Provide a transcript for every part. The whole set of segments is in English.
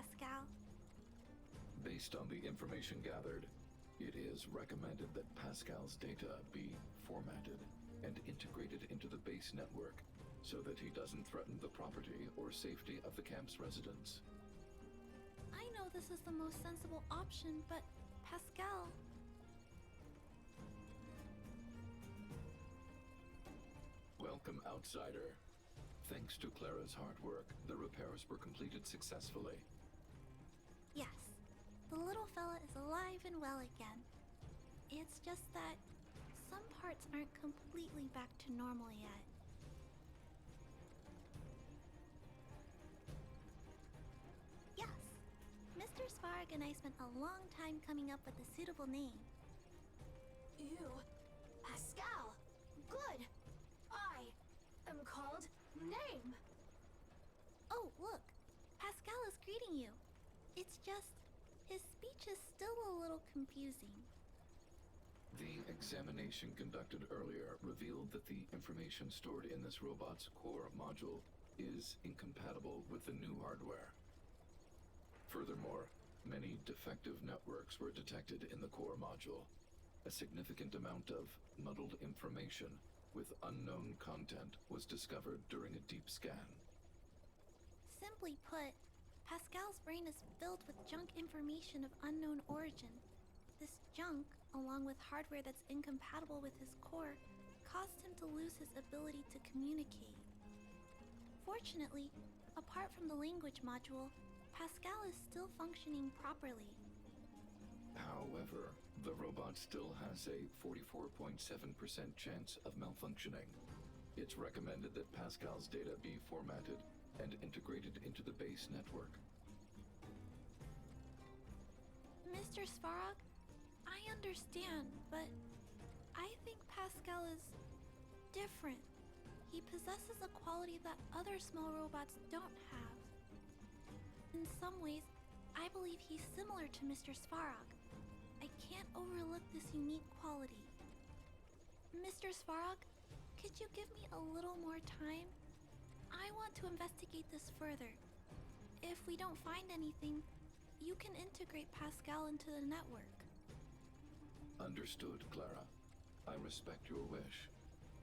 Pascal? Based on the information gathered, it is recommended that Pascal's data be formatted and integrated into the base network so that he doesn't threaten the property or safety of the camp's residents. I know this is the most sensible option, but Pascal... Welcome, outsider. Thanks to Clara's hard work, the repairs were completed successfully. Yes, the little fella is alive and well again. It's just that some parts aren't completely back to normal yet. Yes, Mr. Svarg and I spent a long time coming up with a suitable name. Ew. Pascal. Good. I am called Name. Oh, look. Pascal is greeting you. It's just, his speech is still a little confusing. The examination conducted earlier revealed that the information stored in this robot's core module is incompatible with the new hardware. Furthermore, many defective networks were detected in the core module. A significant amount of muddled information with unknown content was discovered during a deep scan. Simply put, Pascal's brain is filled with junk information of unknown origin. This junk, along with hardware that's incompatible with his core, caused him to lose his ability to communicate. Fortunately, apart from the language module, Pascal is still functioning properly. However, the robot still has a 44.7% chance of malfunctioning. It's recommended that Pascal's data be formatted and integrated into the base network. Mr. Svarog, I understand, but I think Pascal is different. He possesses a quality that other small robots don't have. In some ways, I believe he's similar to Mr. Svarog. I can't overlook this unique quality. Mr. Svarog, could you give me a little more time? I want to investigate this further. If we don't find anything, you can integrate Pascal into the network. Understood, Clara. I respect your wish.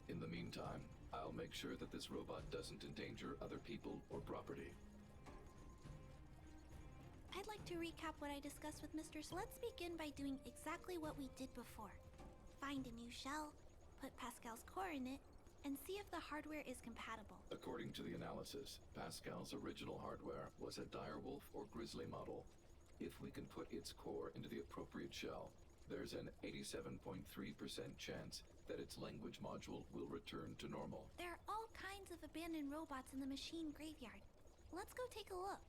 In the meantime, I'll make sure that this robot doesn't endanger other people or property. I'd like to recap what I discussed with Mr. Let's begin by doing exactly what we did before. Find a new shell, put Pascal's core in it, and see if the hardware is compatible. According to the analysis, Pascal's original hardware was a direwolf or grizzly model. If we can put its core into the appropriate shell, there's an 87.3% chance that its language module will return to normal. There are all kinds of abandoned robots in the machine graveyard. Let's go take a look.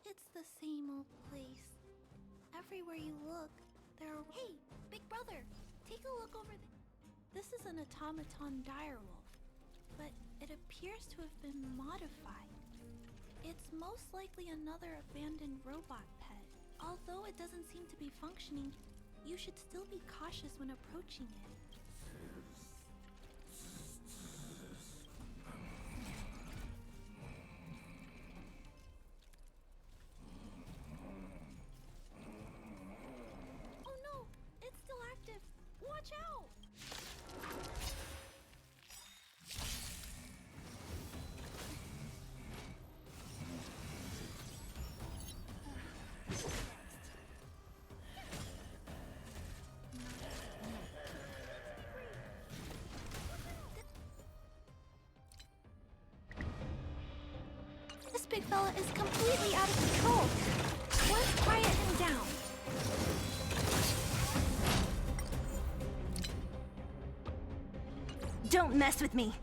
It's the same old place. Everywhere you look, there are... Hey, big brother, take a look over there. This is an automaton direwolf, but it appears to have been modified. It's most likely another abandoned robot pet. Although it doesn't seem to be functioning, you should still be cautious when approaching it. Watch out! This big fella is completely out of control. Let's quiet him down. Don't mess with me!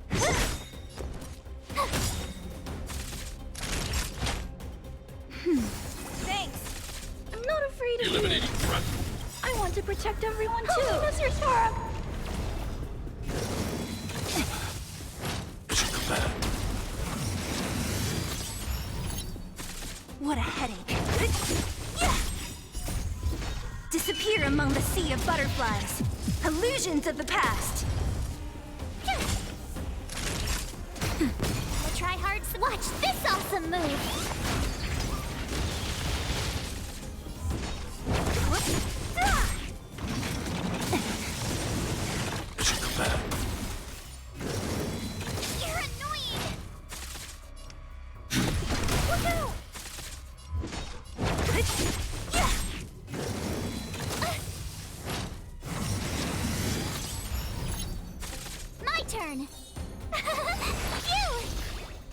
Thanks! I'm not afraid of you! Eliminating threat! I want to protect checked everyone too. Mr. Svarog! What a headache. Disappear among the sea of butterflies. Illusions of the past. The tryhards, watch this awesome move! You're annoying! Look out! My turn! Phew!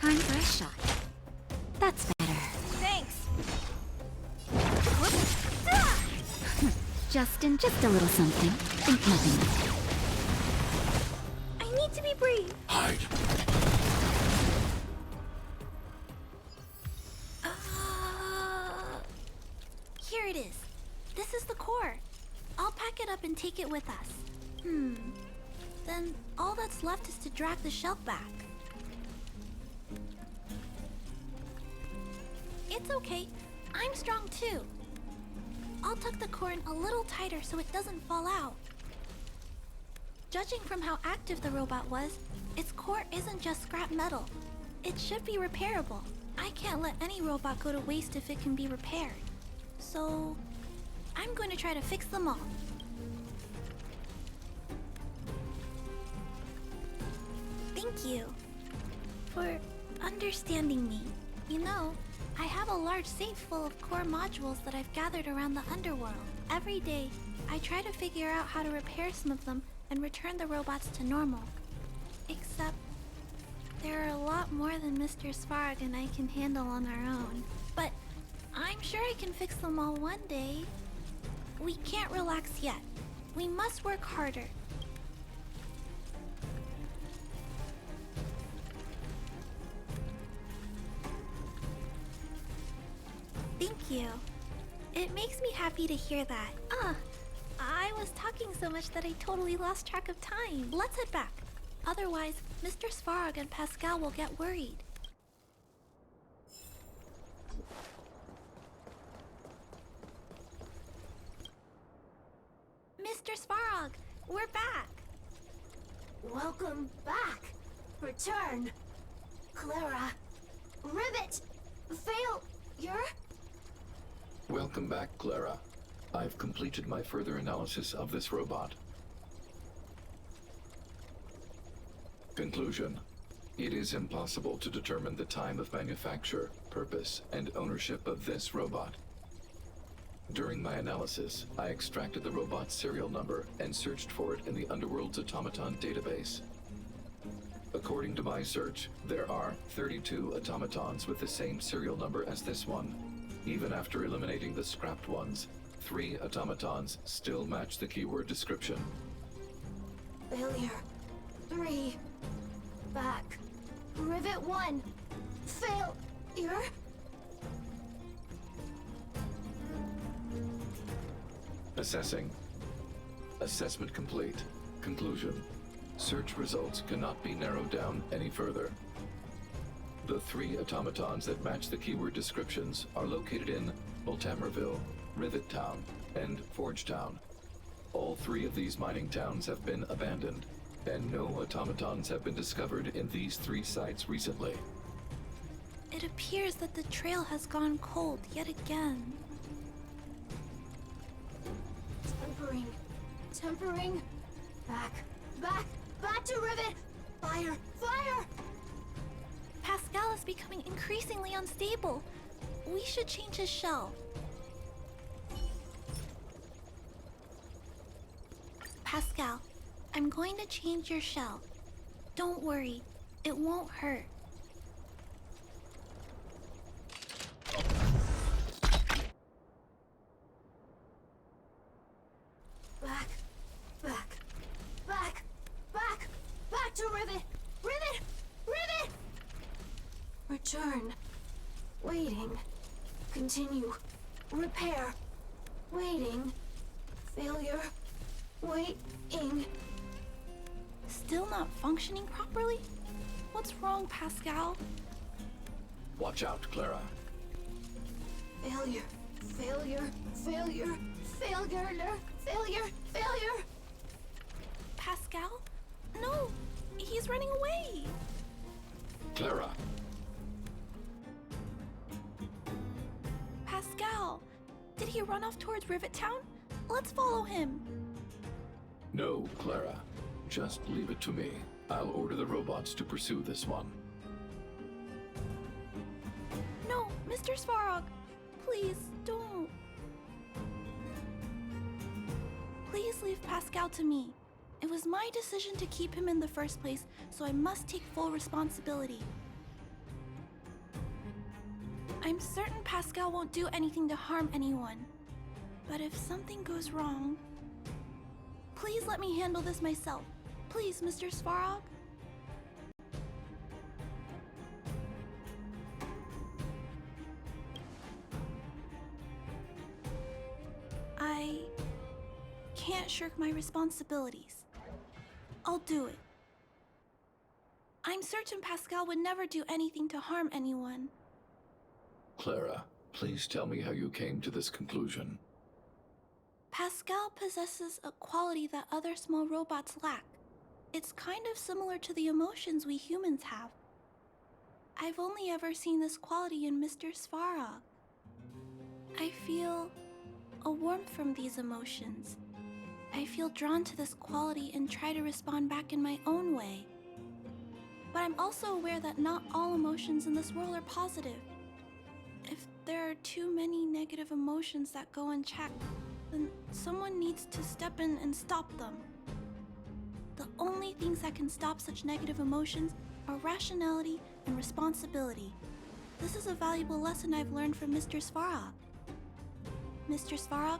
Time for a shot. That's better. Thanks! Just a little something. Think nothing of it. I need to be brave. Hide. Here it is. This is the core. I'll pack it up and take it with us. Then all that's left is to drag the shelf back. It's okay. I'm strong too. I'll tuck the core in a little tighter so it doesn't fall out. Judging from how active the robot was, its core isn't just scrap metal. It should be repairable. I can't let any robot go to waste if it can be repaired. So, I'm going to try to fix them all. Thank you for understanding me. You know, I have a large safe full of core modules that I've gathered around the underworld. Every day, I try to figure out how to repair some of them and return the robots to normal. Except, there are a lot more than Mr. Svarog and I can handle on our own. But I'm sure I can fix them all one day. We can't relax yet. We must work harder. Thank you. It makes me happy to hear that. I was talking so much that I totally lost track of time. Let's head back. Otherwise, Mr. Svarog and Pascal will get worried. Mr. Svarog, we're back. Welcome back! Return! Clara! Rivet! Failure? Welcome back, Clara. I've completed my further analysis of this robot. Conclusion. It is impossible to determine the time of manufacture, purpose, and ownership of this robot. During my analysis, I extracted the robot's serial number and searched for it in the Underworld's automaton database. According to my search, there are 32 automatons with the same serial number as this one. Even after eliminating the scrapped ones, 3 automatons still match the keyword description. Failure. 3. Back. Rivet 1. Failure? Assessing. Assessment complete. Conclusion. Search results cannot be narrowed down any further. The 3 automatons that match the keyword descriptions are located in Multamerville, Rivet Town, and Forge Town. All 3 of these mining towns have been abandoned, and no automatons have been discovered in these 3 sites recently. It appears that the trail has gone cold yet again. Tempering. Tempering. Back. Back. Back to Rivet. Fire. Fire! Pascal is becoming increasingly unstable. We should change his shell. Pascal, I'm going to change your shell. Don't worry, it won't hurt. Back. Back. Back. Back. Back to Rivet. Rivet. Rivet! Return. Waiting. Continue. Repair. Waiting. Failure. Waiting. Still not functioning properly? What's wrong, Pascal? Watch out, Clara. Failure. Failure. Failure. Failure. Failure. Failure. Pascal? No! He's running away! Clara! Pascal! Did he run off towards Rivet Town? Let's follow him! No, Clara. Just leave it to me. I'll order the robots to pursue this one. No, Mr. Svarog! Please, don't! Please leave Pascal to me. It was my decision to keep him in the first place, so I must take full responsibility. I'm certain Pascal won't do anything to harm anyone. But if something goes wrong... Please let me handle this myself. Please, Mr. Svarog. I can't shirk my responsibilities. I'll do it. I'm certain Pascal would never do anything to harm anyone. Clara, please tell me how you came to this conclusion. Pascal possesses a quality that other small robots lack. It's kind of similar to the emotions we humans have. I've only ever seen this quality in Mr. Svarog. I feel a warmth from these emotions. I feel drawn to this quality and try to respond back in my own way. But I'm also aware that not all emotions in this world are positive. If there are too many negative emotions that go unchecked, then someone needs to step in and stop them. The only things that can stop such negative emotions are rationality and responsibility. This is a valuable lesson I've learned from Mr. Svarog. Mr. Svarog,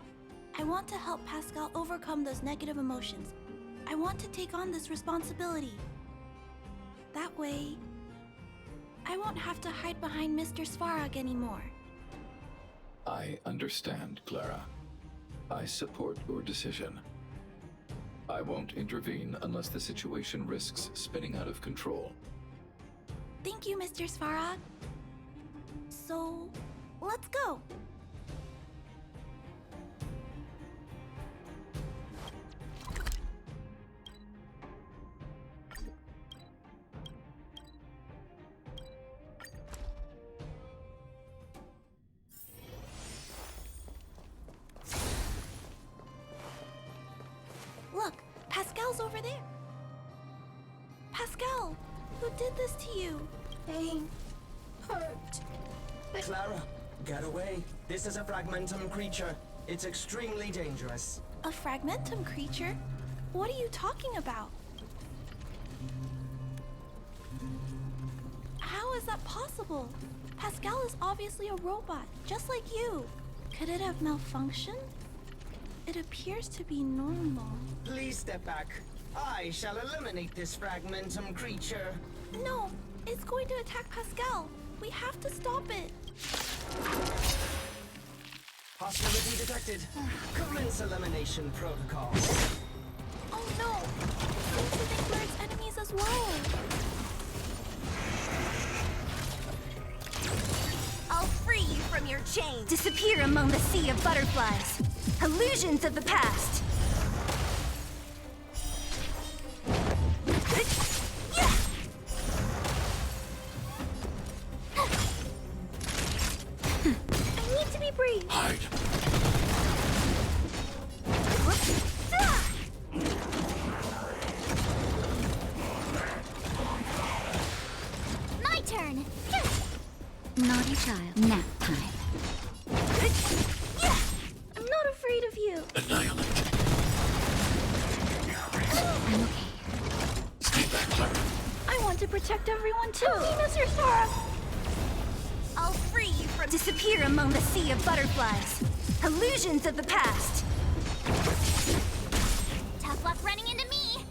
I want to help Pascal overcome those negative emotions. I want to take on this responsibility. That way, I won't have to hide behind Mr. Svarog anymore. I understand, Clara. I support your decision. I won't intervene unless the situation risks spinning out of control. Thank you, Mr. Svarog. So, let's go. Look, Pascal's over there. Pascal, who did this to you? Pain. Hurt. Clara, get away. This is a fragmentum creature. It's extremely dangerous. A fragmentum creature? What are you talking about? How is that possible? Pascal is obviously a robot, just like you. Could it have malfunctioned? It appears to be normal. Please step back. I shall eliminate this fragmentum creature. No, it's going to attack Pascal. We have to stop it. Hostility detected. Commence elimination protocol. Oh no! It seems to think we're its enemies as well. I'll free you from your chains. Disappear among the sea of butterflies. Illusions of the past. I need to be brave. Hide! My turn. Naughty child. Nap time. I'm not afraid of you. Annihilate! I'm okay. Stay back, Clara. I want to protect everyone too. Mr. Sora. I'll free you from. Disappear among the sea of butterflies. Illusions of the past. Tough luck running into me.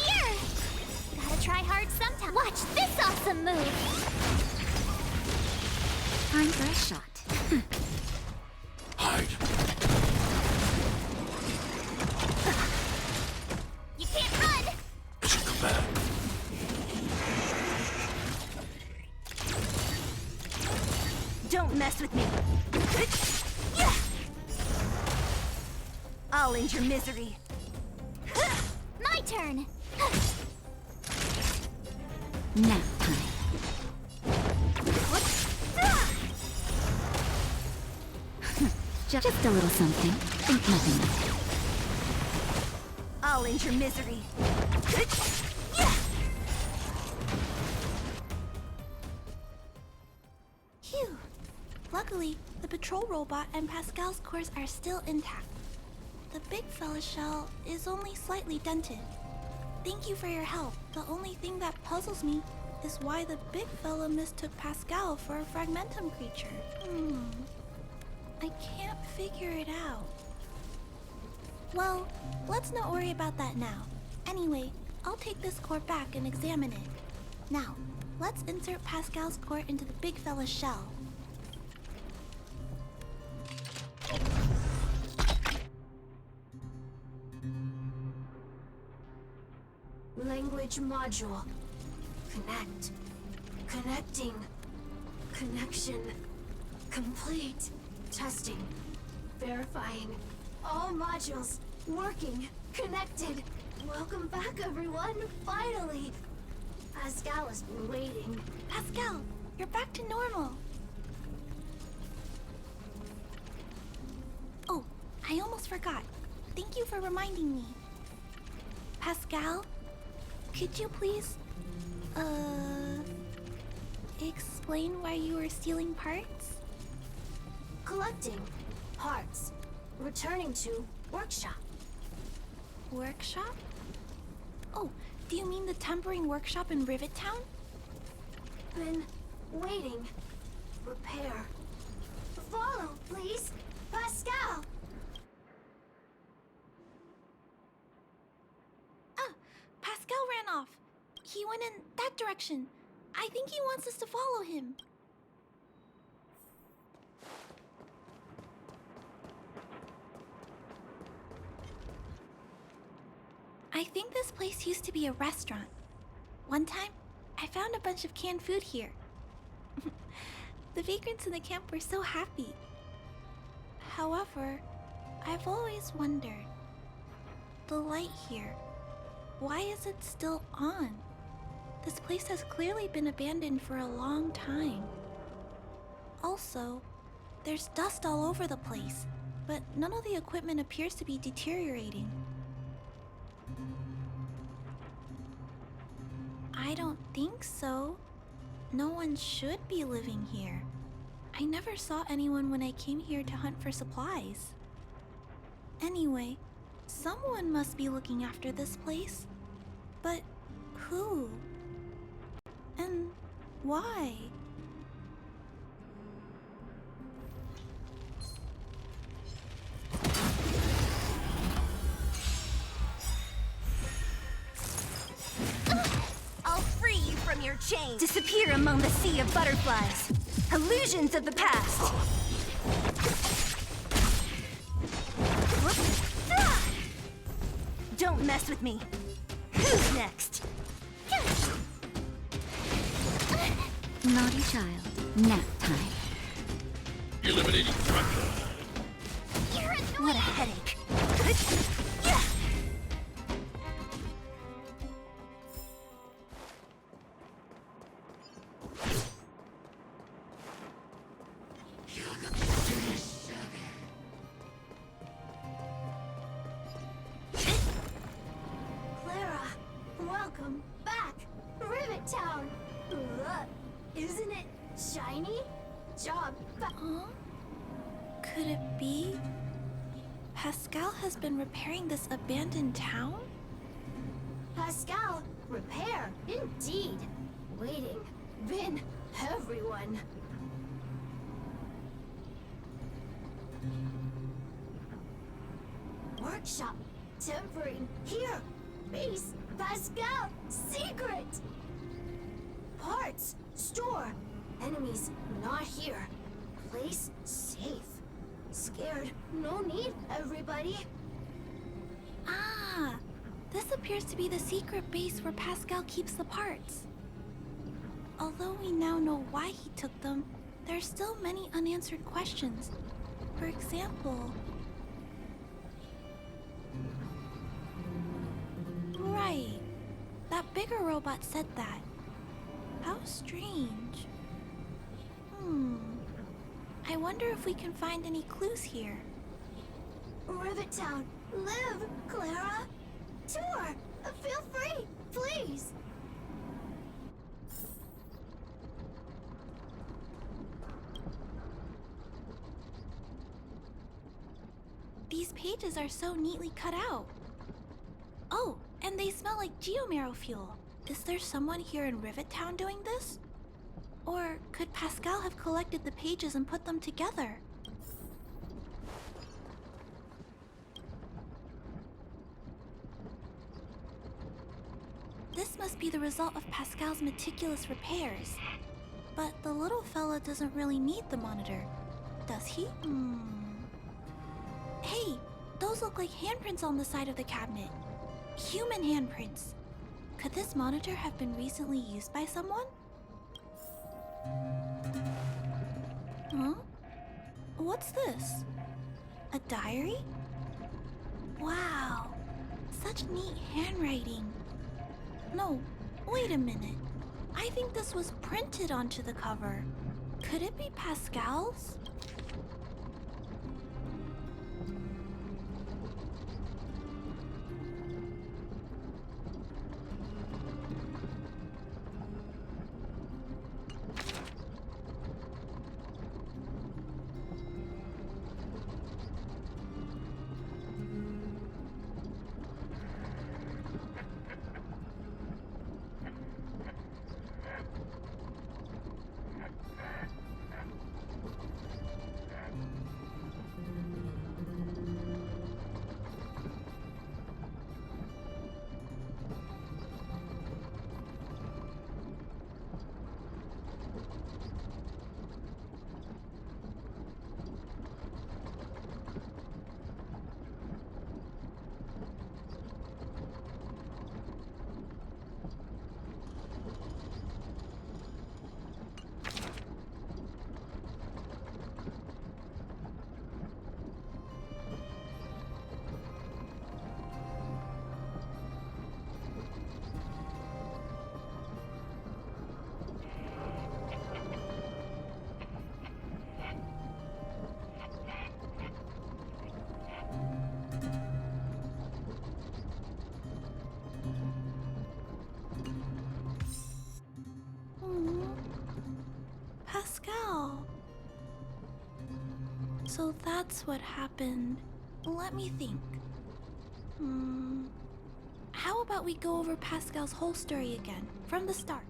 Here! Gotta try hard sometime. Watch this awesome move! Time for a shot. Hide! mess with me. I'll end your misery. My turn. Nap time. Just a little something. Think nothing of it. I'll end your misery. Phew. Luckily, the patrol robot and Pascal's cores are still intact. The big fella's shell is only slightly dented. Thank you for your help. The only thing that puzzles me is why the big fella mistook Pascal for a fragmentum creature. I can't figure it out. Well, let's not worry about that now. Anyway, I'll take this core back and examine it. Now, let's insert Pascal's core into the big fella's shell. Language module. Connect. Connecting. Connection. Complete. Testing. Verifying. All modules. Working. Connected. Welcome back, everyone. Finally. Pascal has been waiting. Pascal, you're back to normal. Oh, I almost forgot. Thank you for reminding me. Pascal, could you please, explain why you were stealing parts? Collecting. Parts. Returning to workshop. Workshop? Oh, do you mean the tempering workshop in Rivet Town? Been waiting. Repair. Follow, please. Pascal! Ah, Pascal ran off. He went in that direction. I think he wants us to follow him. I think this place used to be a restaurant. One time, I found a bunch of canned food here. The vagrants in the camp were so happy. However, I've always wondered, the light here, why is it still on? This place has clearly been abandoned for a long time. Also, there's dust all over the place, but none of the equipment appears to be deteriorating. I don't think so. No one should be living here. I never saw anyone when I came here to hunt for supplies. Anyway, someone must be looking after this place. But who? And why? I'll free you from your chains. Disappear among the sea of butterflies. Illusions of the past. Don't mess with me. Who's next? Naughty child. Nap time. Eliminating threat. What a headache. Clara, welcome back. Rivet Town. Look, isn't it shiny? Job. Huh? Could it be? Pascal has been repairing this abandoned town? Pascal, repair. Indeed. Waiting. Been everyone. Workshop. Tempering. Here. Base. Pascal. Secret. Parts. Store. Enemies not here. Place safe. Scared. No need, everybody. Ah, this appears to be the secret base where Pascal keeps the parts. Although we now know why he took them, there's still many unanswered questions. For example... Right. That bigger robot said that. How strange. I wonder if we can find any clues here. Rivet Town, live, Clara. Tour, feel free, please. These pages are so neatly cut out. Oh, and they smell like geomarrow fuel. Is there someone here in Rivet Town doing this? Or could Pascal have collected the pages and put them together? This must be the result of Pascal's meticulous repairs. But the little fella doesn't really need the monitor, does he? Hey, those look like handprints on the side of the cabinet. Human handprints. Could this monitor have been recently used by someone? Huh? What's this? A diary? Wow, such neat handwriting. No, wait a minute. I think this was printed onto the cover. Could it be Pascal's? Pascal. So that's what happened. Let me think. How about we go over Pascal's whole story again, from the start?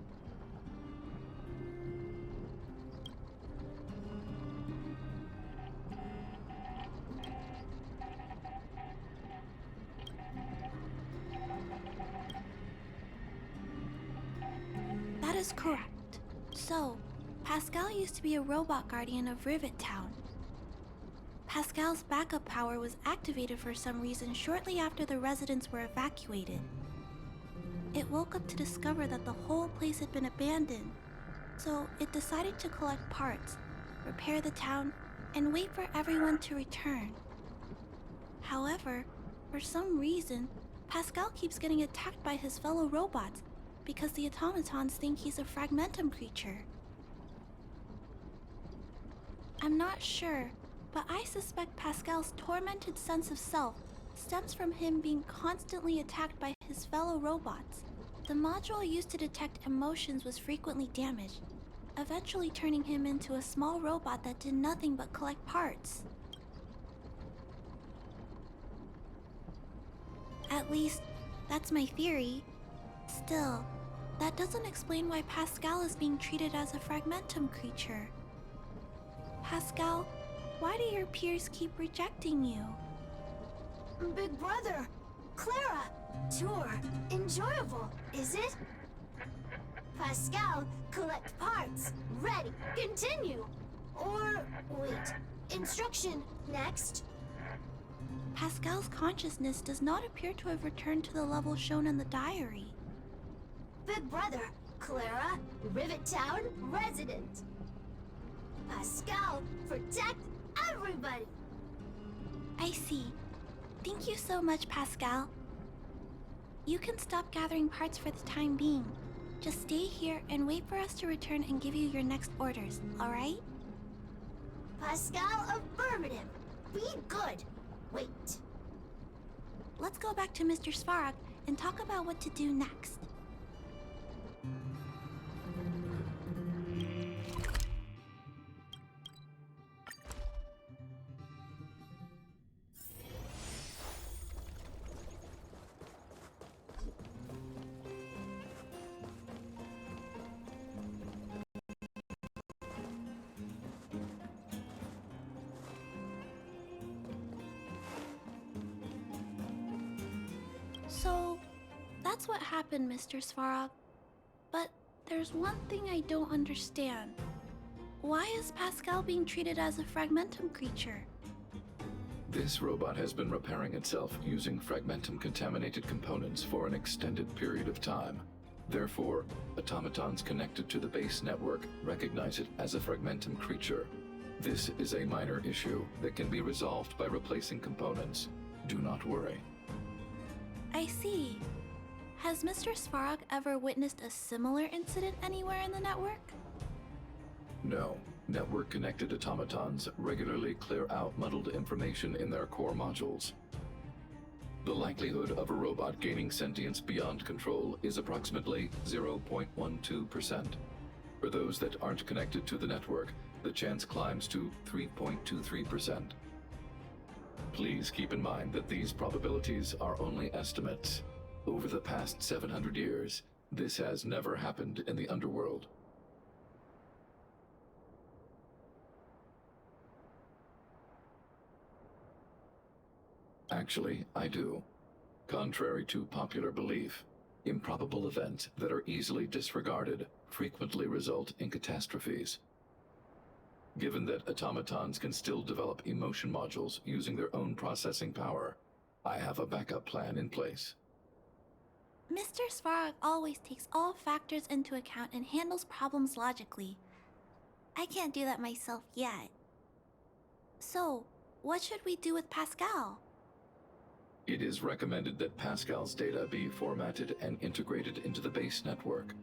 That is correct. So, Pascal used to be a robot guardian of Rivet Town. Pascal's backup power was activated for some reason shortly after the residents were evacuated. It woke up to discover that the whole place had been abandoned, so it decided to collect parts, repair the town, and wait for everyone to return. However, for some reason, Pascal keeps getting attacked by his fellow robots because the automatons think he's a fragmentum creature. I'm not sure, but I suspect Pascal's tormented sense of self stems from him being constantly attacked by his fellow robots. The module used to detect emotions was frequently damaged, eventually turning him into a small robot that did nothing but collect parts. At least, that's my theory. Still, that doesn't explain why Pascal is being treated as a fragmentum creature. Pascal, why do your peers keep rejecting you? Big brother, Clara, tour, enjoyable, is it? Pascal, collect parts, ready, continue. Or, wait, instruction, next. Pascal's consciousness does not appear to have returned to the level shown in the diary. Big brother, Clara, Rivet Town resident. Pascal, protect everybody! I see. Thank you so much, Pascal. You can stop gathering parts for the time being. Just stay here and wait for us to return and give you your next orders, alright? Pascal, affirmative. Be good. Wait. Let's go back to Mr. Svarog and talk about what to do next. So, that's what happened, Mr. Svarog. But there's one thing I don't understand. Why is Pascal being treated as a fragmentum creature? This robot has been repairing itself using fragmentum-contaminated components for an extended period of time. Therefore, automatons connected to the base network recognize it as a fragmentum creature. This is a minor issue that can be resolved by replacing components. Do not worry. I see. Has Mr. Svarog ever witnessed a similar incident anywhere in the network? No. Network-connected automatons regularly clear out muddled information in their core modules. The likelihood of a robot gaining sentience beyond control is approximately 0.12%. For those that aren't connected to the network, the chance climbs to 3.23%. Please keep in mind that these probabilities are only estimates. Over the past 700 years, this has never happened in the underworld. Actually, I do. Contrary to popular belief, improbable events that are easily disregarded frequently result in catastrophes. Given that automatons can still develop emotion modules using their own processing power, I have a backup plan in place. Mr. Svarog always takes all factors into account and handles problems logically. I can't do that myself yet. So, what should we do with Pascal? It is recommended that Pascal's data be formatted and integrated into the base network.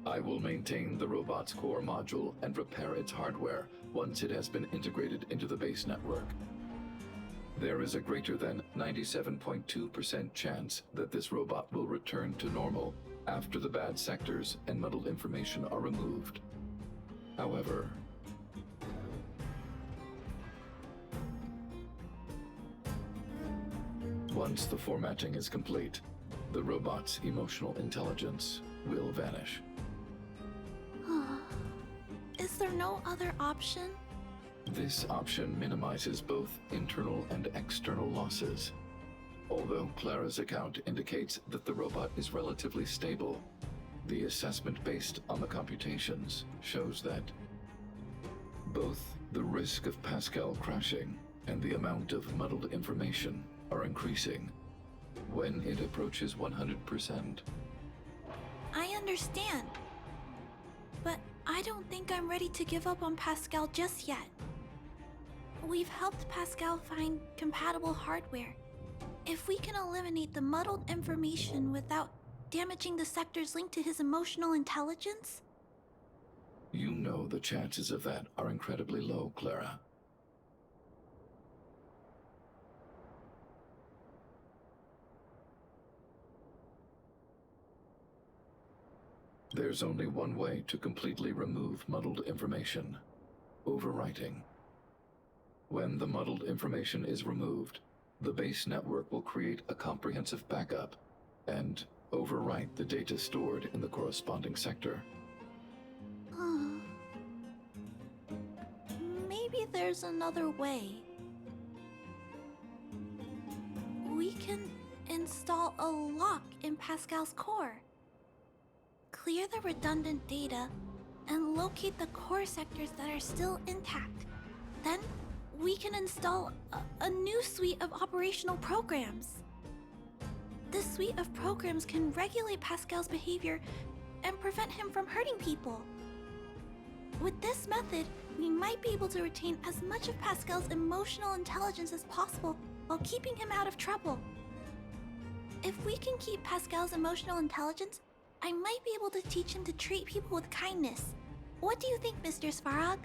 I will maintain the robot's core module and repair its hardware once it has been integrated into the base network. There is a greater than 97.2% chance that this robot will return to normal after the bad sectors and muddled information are removed. However, once the formatting is complete, the robot's emotional intelligence will vanish. Is there no other option? This option minimizes both internal and external losses. Although Clara's account indicates that the robot is relatively stable, the assessment based on the computations shows that both the risk of Pascal crashing and the amount of muddled information are increasing when it approaches 100%. I understand. But I don't think I'm ready to give up on Pascal just yet. We've helped Pascal find compatible hardware. If we can eliminate the muddled information without damaging the sectors linked to his emotional intelligence? You know the chances of that are incredibly low, Clara. There's only one way to completely remove muddled information: overwriting. When the muddled information is removed, the base network will create a comprehensive backup and overwrite the data stored in the corresponding sector. Maybe there's another way. We can install a lock in Pascal's core. Clear the redundant data and locate the core sectors that are still intact. Then we can install a new suite of operational programs. This suite of programs can regulate Pascal's behavior and prevent him from hurting people. With this method, we might be able to retain as much of Pascal's emotional intelligence as possible while keeping him out of trouble. If we can keep Pascal's emotional intelligence, I might be able to teach him to treat people with kindness. What do you think, Mr. Svarog?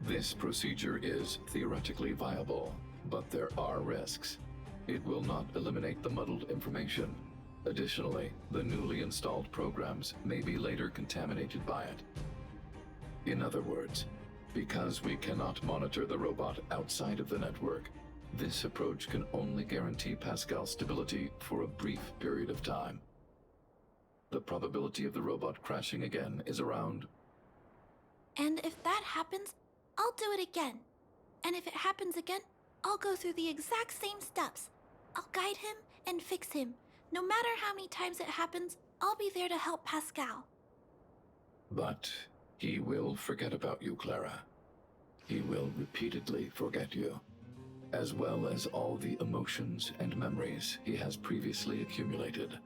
This procedure is theoretically viable, but there are risks. It will not eliminate the muddled information. Additionally, the newly installed programs may be later contaminated by it. In other words, because we cannot monitor the robot outside of the network, this approach can only guarantee Pascal's stability for a brief period of time. The probability of the robot crashing again is around... And if that happens, I'll do it again. And if it happens again, I'll go through the exact same steps. I'll guide him and fix him. No matter how many times it happens, I'll be there to help Pascal. But he will forget about you, Clara. He will repeatedly forget you, as well as all the emotions and memories he has previously accumulated.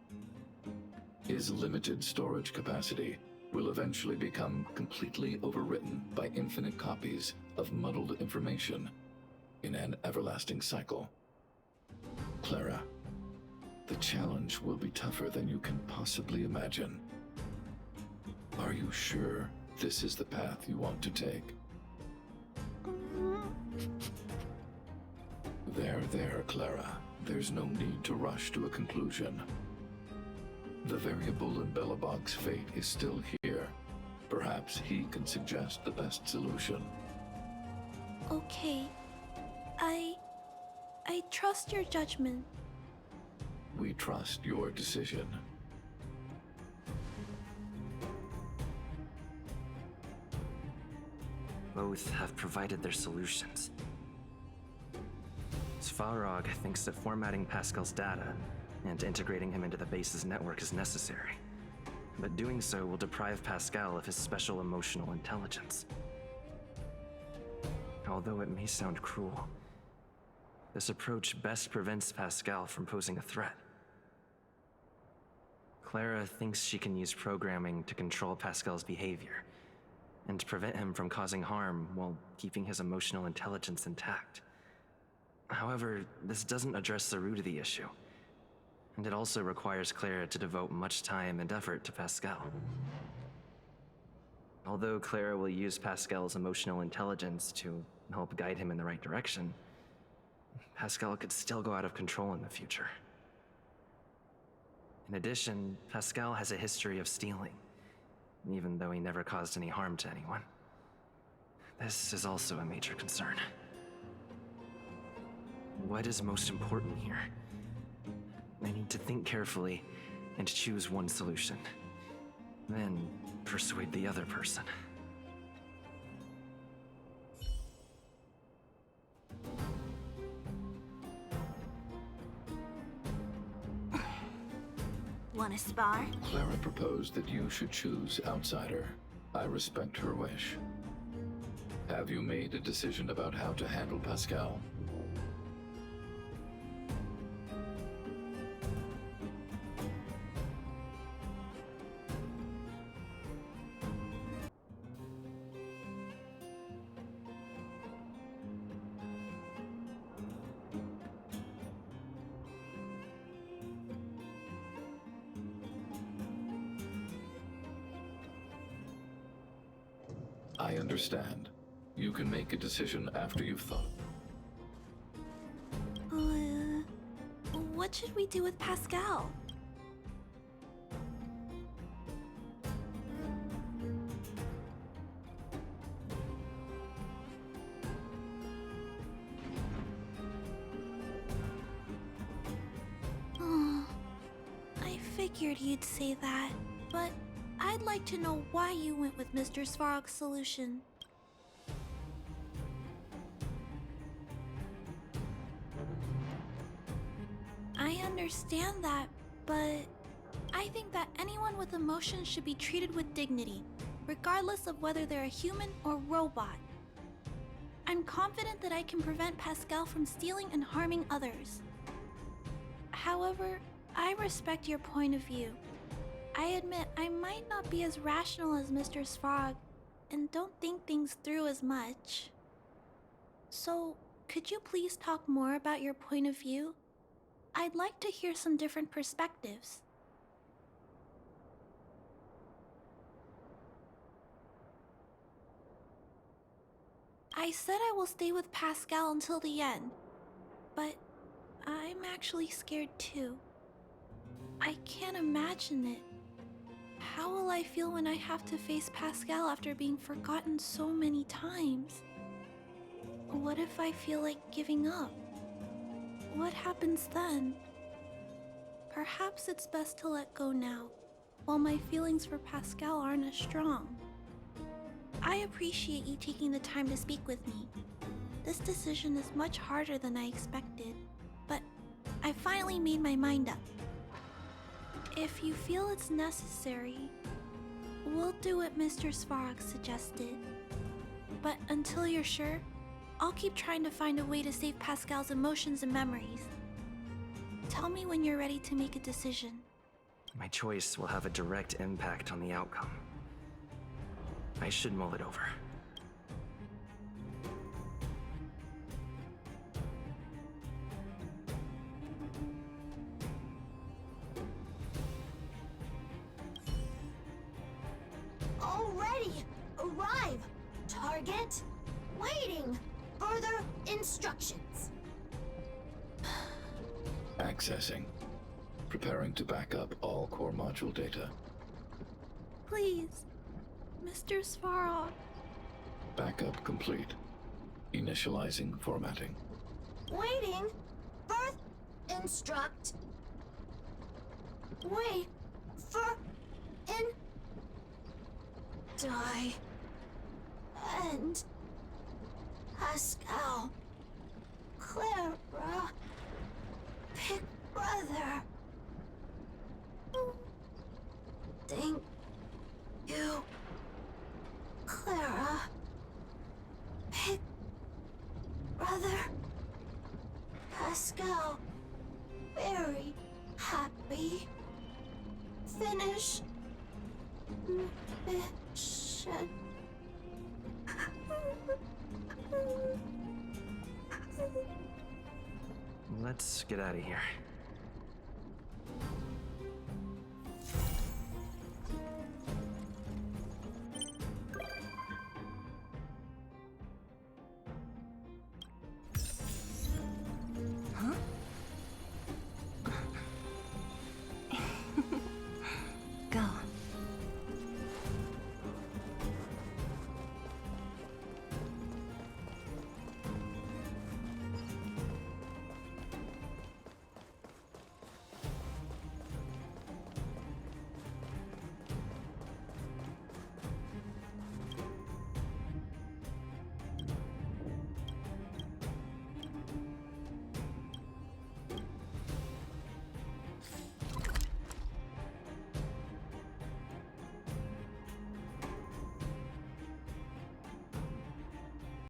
His limited storage capacity will eventually become completely overwritten by infinite copies of muddled information in an everlasting cycle. Clara, the challenge will be tougher than you can possibly imagine. Are you sure this is the path you want to take? There, Clara. There's no need to rush to a conclusion. The variable in Belobog's fate is still here. Perhaps he can suggest the best solution. Okay. I trust your judgment. We trust your decision. Both have provided their solutions. Svarog thinks that formatting Pascal's data and integrating him into the base's network is necessary. But doing so will deprive Pascal of his special emotional intelligence. Although it may sound cruel, this approach best prevents Pascal from posing a threat. Clara thinks she can use programming to control Pascal's behavior and prevent him from causing harm while keeping his emotional intelligence intact. However, this doesn't address the root of the issue, and it also requires Clara to devote much time and effort to Pascal. Although Clara will use Pascal's emotional intelligence to help guide him in the right direction, Pascal could still go out of control in the future. In addition, Pascal has a history of stealing, even though he never caused any harm to anyone. This is also a major concern. What is most important here? I need to think carefully and choose one solution. Then persuade the other person. Wanna spar? Clara proposed that you should choose outsider. I respect her wish. Have you made a decision about how to handle Pascal? I understand. You can make a decision after you've thought. What should we do with Pascal? I figured you'd say that, but I'd like to know why you went with Mr. Svarog's solution. I understand that, but I think that anyone with emotions should be treated with dignity, regardless of whether they're a human or robot. I'm confident that I can prevent Pascal from stealing and harming others. However, I respect your point of view. I admit I might not be as rational as Mr. Svarog, and don't think things through as much. So, could you please talk more about your point of view? I'd like to hear some different perspectives. I said I will stay with Pascal until the end, but I'm actually scared too. I can't imagine it. How will I feel when I have to face Pascal after being forgotten so many times? What if I feel like giving up? What happens then? Perhaps it's best to let go now, while my feelings for Pascal aren't as strong. I appreciate you taking the time to speak with me. This decision is much harder than I expected, but I finally made my mind up. If you feel it's necessary, we'll do what Mr. Svarog suggested. But until you're sure, I'll keep trying to find a way to save Pascal's emotions and memories. Tell me when you're ready to make a decision. My choice will have a direct impact on the outcome. I should mull it over. Already! Arrive! Target! Waiting! Further instructions! Accessing. Preparing to back up all core module data. Please, Mr. Svarog. Backup complete. Initializing formatting. Waiting! Birth instruct. Wait for in die and Pascal Clara Big Brother. Thank you, Clara Big Brother. Pascal very happy. Finish mission. Let's get out of here.